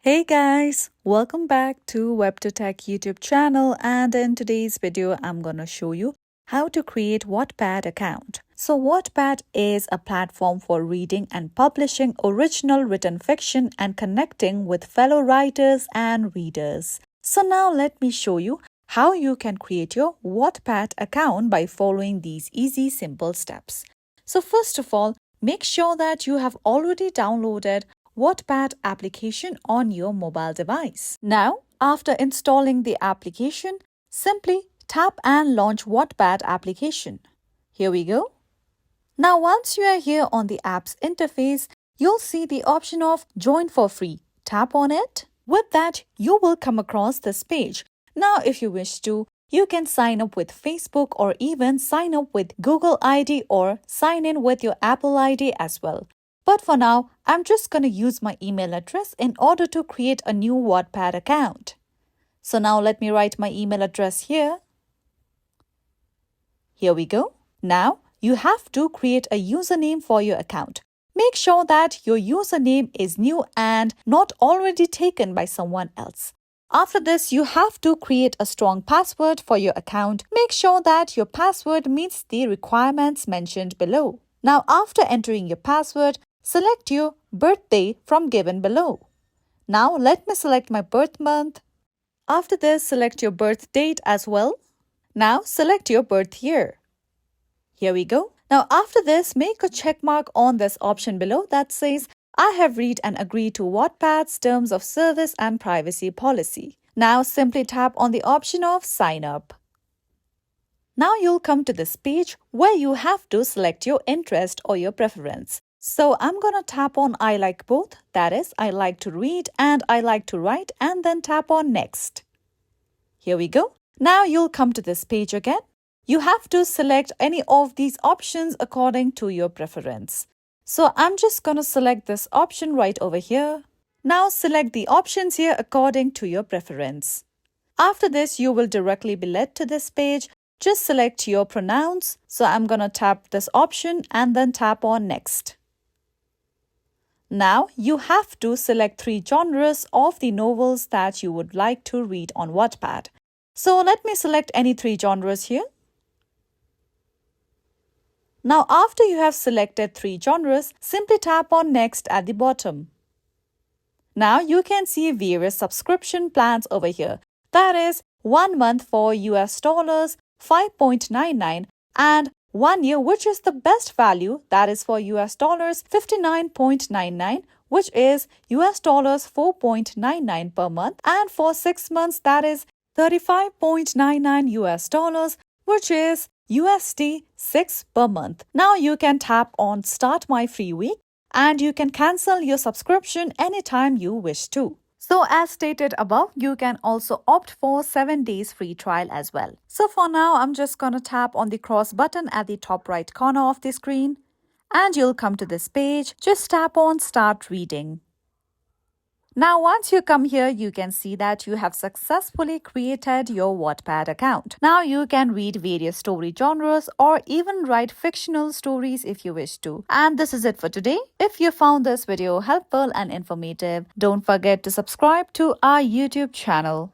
Hey guys, welcome back to WebToTech YouTube channel, and in today's video I'm going to show you how to create Wattpad account. So Wattpad is a platform for reading and publishing original written fiction and connecting with fellow writers and readers. So now let me show you how you can create your Wattpad account by following these easy simple steps. So first of all, make sure that you have already downloaded Wattpad application on your mobile device. Now, after installing the application, simply tap and launch Wattpad application. Here we go. Now, once you are here on the app's interface, you'll see the option of Join for free. Tap on it. With that, you will come across this page. Now, if you wish to, you can sign up with Facebook or even sign up with Google ID or sign in with your Apple ID as well. But for now, I'm just going to use my email address in order to create a new Wattpad account. So now let me write my email address here. Here we go. Now you have to create a username for your account. Make sure that your username is new and not already taken by someone else. After this, you have to create a strong password for your account. Make sure that your password meets the requirements mentioned below. Now, after entering your password, select your birthday from given below. Now, let me select my birth month. After this, select your birth date as well. Now, select your birth year. Here we go. Now, after this, make a check mark on this option below that says, I have read and agreed to Wattpad's terms of service and privacy policy. Now, simply tap on the option of Sign Up. Now, you'll come to this page where you have to select your interest or your preference. So I'm going to tap on I like both, that is, I like to read and I like to write, and then tap on Next. Here we go. Now you'll come to this page again. You have to select any of these options according to your preference. So I'm just going to select this option right over here. Now select the options here according to your preference. After this, you will directly be led to this page. Just select your pronouns. So I'm going to tap this option and then tap on Next. Now, you have to select 3 genres of the novels that you would like to read on Wattpad. So, let me select any 3 genres here. Now, after you have selected 3 genres, simply tap on Next at the bottom. Now, you can see various subscription plans over here. That is, 1 month for US dollars 5.99 and 1 year, which is the best value, that is for US dollars 59.99, which is US dollars 4.99 per month, and for 6 months, that is 35.99 US dollars, which is USD 6 per month. Now you can tap on Start My Free Week and you can cancel your subscription anytime you wish to. So as stated above, you can also opt for 7 days free trial as well. So for now, I'm just going to tap on the cross button at the top right corner of the screen and you'll come to this page. Just tap on Start Reading. Now, once you come here, you can see that you have successfully created your Wattpad account. Now, you can read various story genres or even write fictional stories if you wish to. And this is it for today. If you found this video helpful and informative, don't forget to subscribe to our YouTube channel.